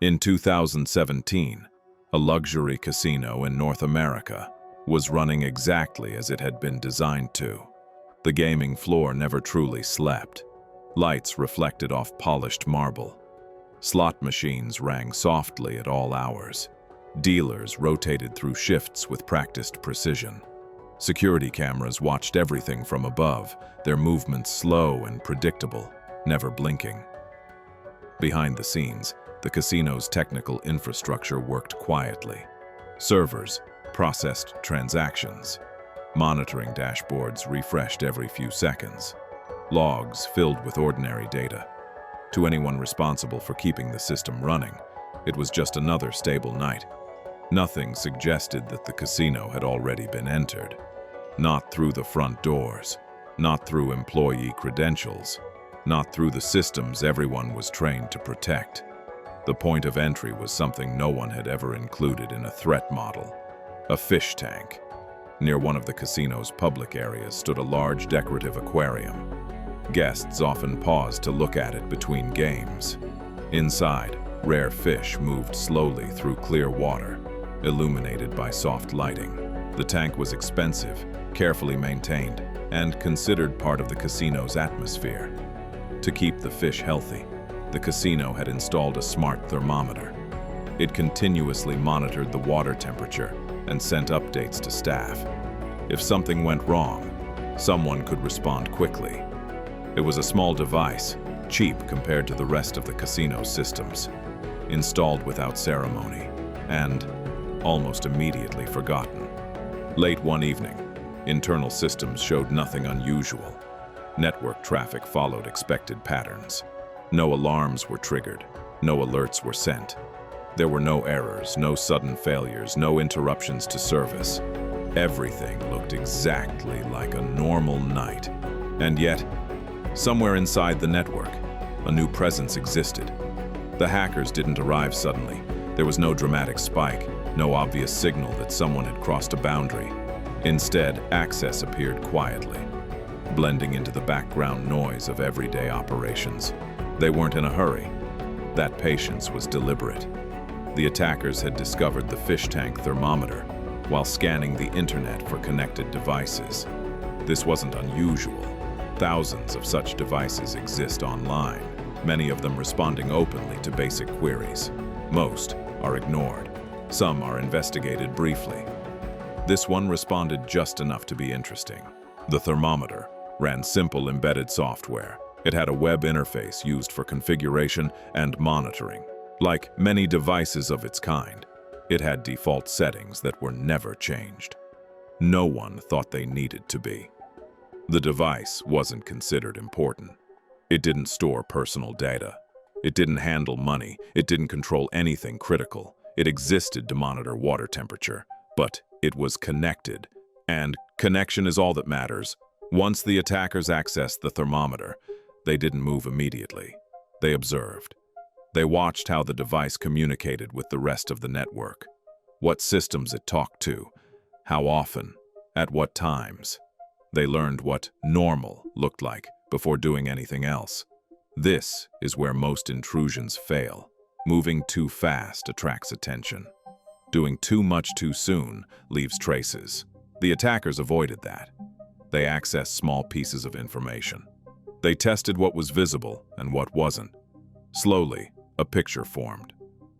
In 2017, a luxury casino in North America was running exactly as it had been designed to. The gaming floor never truly slept. Lights reflected off polished marble. Slot machines rang softly at all hours. Dealers rotated through shifts with practiced precision. Security cameras watched everything from above, their movements slow and predictable, never blinking. Behind the scenes, the casino's technical infrastructure worked quietly. Servers processed transactions. Monitoring dashboards refreshed every few seconds. Logs filled with ordinary data. To anyone responsible for keeping the system running, it was just another stable night. Nothing suggested that the casino had already been entered. Not through the front doors, not through employee credentials, not through the systems everyone was trained to protect. The point of entry was something no one had ever included in a threat model: a fish tank. Near one of the casino's public areas stood a large decorative aquarium. Guests often paused to look at it between games. Inside, rare fish moved slowly through clear water, illuminated by soft lighting. The tank was expensive, carefully maintained, and considered part of the casino's atmosphere. To keep the fish healthy, the casino had installed a smart thermometer. It continuously monitored the water temperature and sent updates to staff. If something went wrong, someone could respond quickly. It was a small device, cheap compared to the rest of the casino's systems, installed without ceremony, and almost immediately forgotten. Late one evening, internal systems showed nothing unusual. Network traffic followed expected patterns. No alarms were triggered, no alerts were sent. There were no errors, no sudden failures, no interruptions to service. Everything looked exactly like a normal night. And yet, somewhere inside the network, a new presence existed. The hackers didn't arrive suddenly. There was no dramatic spike, no obvious signal that someone had crossed a boundary. Instead, access appeared quietly, blending into the background noise of everyday operations. They weren't in a hurry. That patience was deliberate. The attackers had discovered the fish tank thermometer while scanning the internet for connected devices. This wasn't unusual. Thousands of such devices exist online, many of them responding openly to basic queries. Most are ignored. Some are investigated briefly. This one responded just enough to be interesting. The thermometer ran simple embedded software. It had a web interface used for configuration and monitoring. Like many devices of its kind, it had default settings that were never changed. No one thought they needed to be. The device wasn't considered important. It didn't store personal data. It didn't handle money. It didn't control anything critical. It existed to monitor water temperature, but it was connected. And connection is all that matters. Once the attackers accessed the thermometer, they didn't move immediately. They observed. They watched how the device communicated with the rest of the network, what systems it talked to, how often, at what times. They learned what normal looked like before doing anything else. This is where most intrusions fail. Moving too fast attracts attention. Doing too much too soon leaves traces. The attackers avoided that. They accessed small pieces of information. They tested what was visible and what wasn't. Slowly, a picture formed.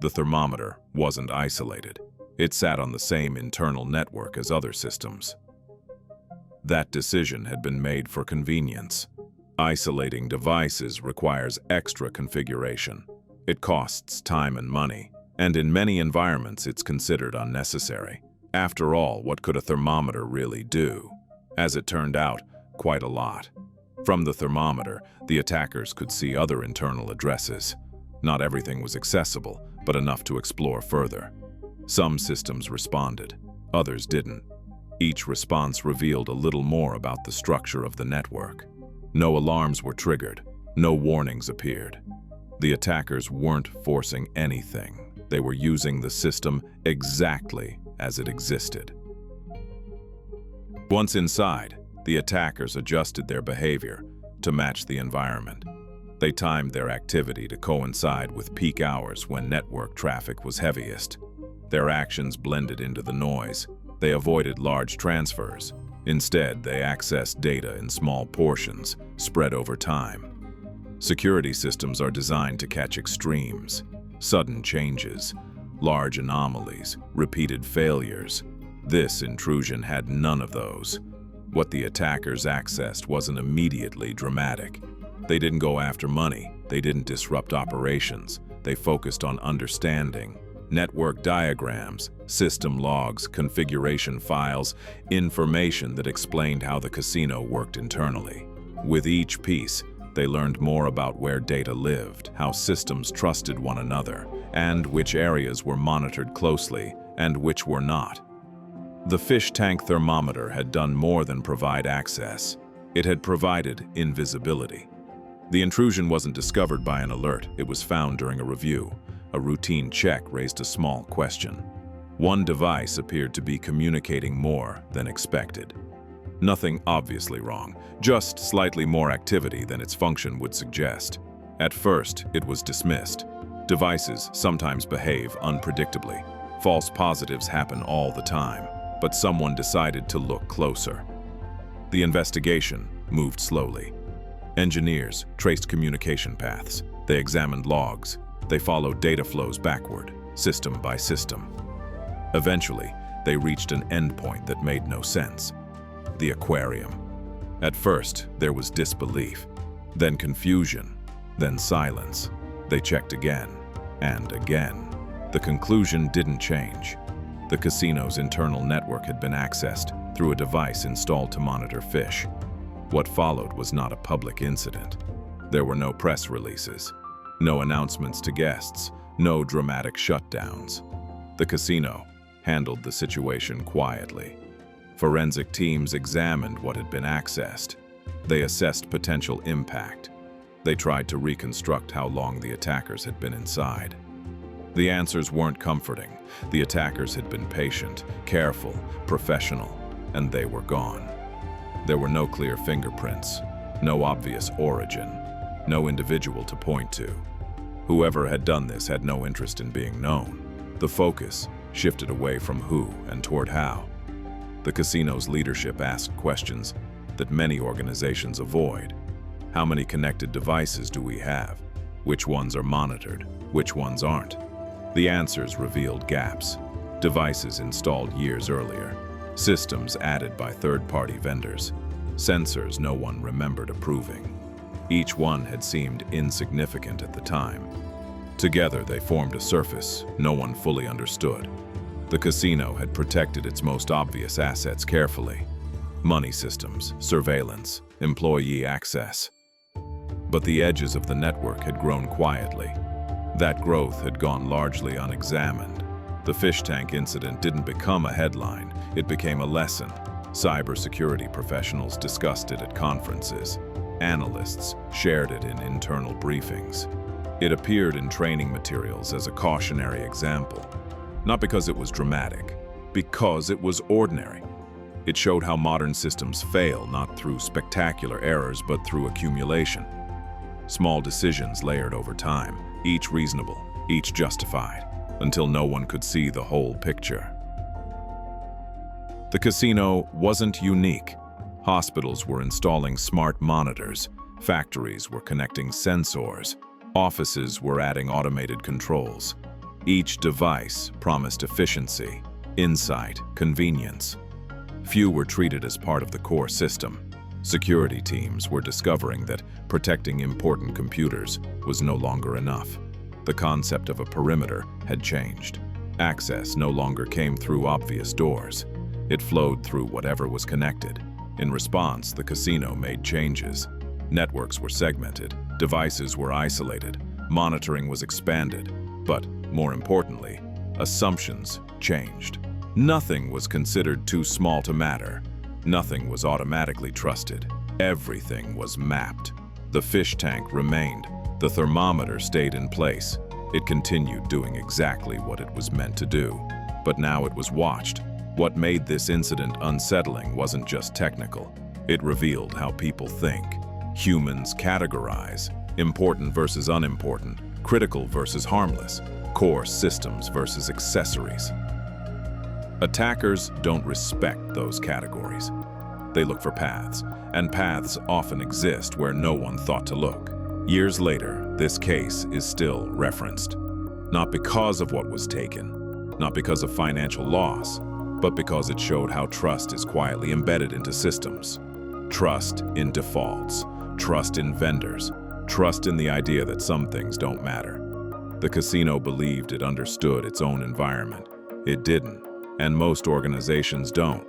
The thermometer wasn't isolated. It sat on the same internal network as other systems. That decision had been made for convenience. Isolating devices requires extra configuration. It costs time and money, and in many environments it's considered unnecessary. After all, what could a thermometer really do? As it turned out, quite a lot. From the thermometer, the attackers could see other internal addresses. Not everything was accessible, but enough to explore further. Some systems responded, others didn't. Each response revealed a little more about the structure of the network. No alarms were triggered, no warnings appeared. The attackers weren't forcing anything. They were using the system exactly as it existed. Once inside, the attackers adjusted their behavior to match the environment. They timed their activity to coincide with peak hours when network traffic was heaviest. Their actions blended into the noise. They avoided large transfers. Instead, they accessed data in small portions, spread over time. Security systems are designed to catch extremes, sudden changes, large anomalies, repeated failures. This intrusion had none of those. What the attackers accessed wasn't immediately dramatic. They didn't go after money. They didn't disrupt operations. They focused on understanding. Network diagrams, system logs, configuration files, information that explained how the casino worked internally. With each piece, they learned more about where data lived, how systems trusted one another, and which areas were monitored closely and which were not. The fish tank thermometer had done more than provide access. It had provided invisibility. The intrusion wasn't discovered by an alert. It was found during a review. A routine check raised a small question. One device appeared to be communicating more than expected. Nothing obviously wrong, just slightly more activity than its function would suggest. At first, it was dismissed. Devices sometimes behave unpredictably. False positives happen all the time, but someone decided to look closer. The investigation moved slowly. Engineers traced communication paths. They examined logs. They followed data flows backward, system by system. Eventually, they reached an endpoint that made no sense. The aquarium. At first, there was disbelief, then confusion, then silence. They checked again and again. The conclusion didn't change. The casino's internal network had been accessed through a device installed to monitor fish. What followed was not a public incident. There were no press releases, no announcements to guests, no dramatic shutdowns. The casino handled the situation quietly. Forensic teams examined what had been accessed. They assessed potential impact. They tried to reconstruct how long the attackers had been inside. The answers weren't comforting. The attackers had been patient, careful, professional, and they were gone. There were no clear fingerprints, no obvious origin, no individual to point to. Whoever had done this had no interest in being known. The focus shifted away from who and toward how. The casino's leadership asked questions that many organizations avoid. How many connected devices do we have? Which ones are monitored? Which ones aren't? The answers revealed gaps. Devices installed years earlier. Systems added by third-party vendors. Sensors no one remembered approving. Each one had seemed insignificant at the time. Together they formed a surface no one fully understood. The casino had protected its most obvious assets carefully. Money systems, surveillance, employee access. But the edges of the network had grown quietly. That growth had gone largely unexamined. The fish tank incident didn't become a headline, it became a lesson. Cybersecurity professionals discussed it at conferences. Analysts shared it in internal briefings. It appeared in training materials as a cautionary example. Not because it was dramatic, because it was ordinary. It showed how modern systems fail not through spectacular errors but through accumulation. Small decisions layered over time, each reasonable, each justified, until no one could see the whole picture. The casino wasn't unique. Hospitals were installing smart monitors, factories were connecting sensors, offices were adding automated controls. Each device promised efficiency, insight, convenience. Few were treated as part of the core system. Security teams were discovering that protecting important computers was no longer enough. The concept of a perimeter had changed. Access no longer came through obvious doors. It flowed through whatever was connected. In response, the casino made changes. Networks were segmented, devices were isolated, monitoring was expanded, but more importantly, assumptions changed. Nothing was considered too small to matter. Nothing was automatically trusted. Everything was mapped. The fish tank remained. The thermometer stayed in place. It continued doing exactly what it was meant to do. But now it was watched. What made this incident unsettling wasn't just technical. It revealed how people think. Humans categorize. Important versus unimportant, critical versus harmless, core systems versus accessories. Attackers don't respect those categories. They look for paths, and paths often exist where no one thought to look. Years later, this case is still referenced. Not because of what was taken, not because of financial loss, but because it showed how trust is quietly embedded into systems. Trust in defaults, trust in vendors, trust in the idea that some things don't matter. The casino believed it understood its own environment. It didn't, and most organizations don't.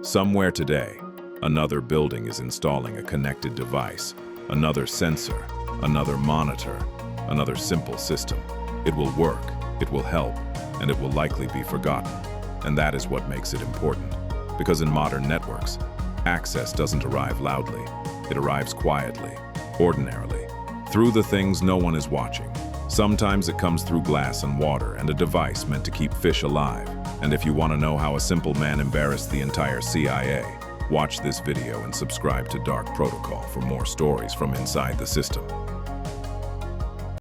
Somewhere today, another building is installing a connected device, another sensor, another monitor, another simple system. It will work, it will help, and it will likely be forgotten. And that is what makes it important. Because in modern networks, access doesn't arrive loudly. It arrives quietly, ordinarily, through the things no one is watching. Sometimes it comes through glass and water and a device meant to keep fish alive. And if you want to know how a simple man embarrassed the entire CIA, watch this video and subscribe to Dark Protocol for more stories from inside the system.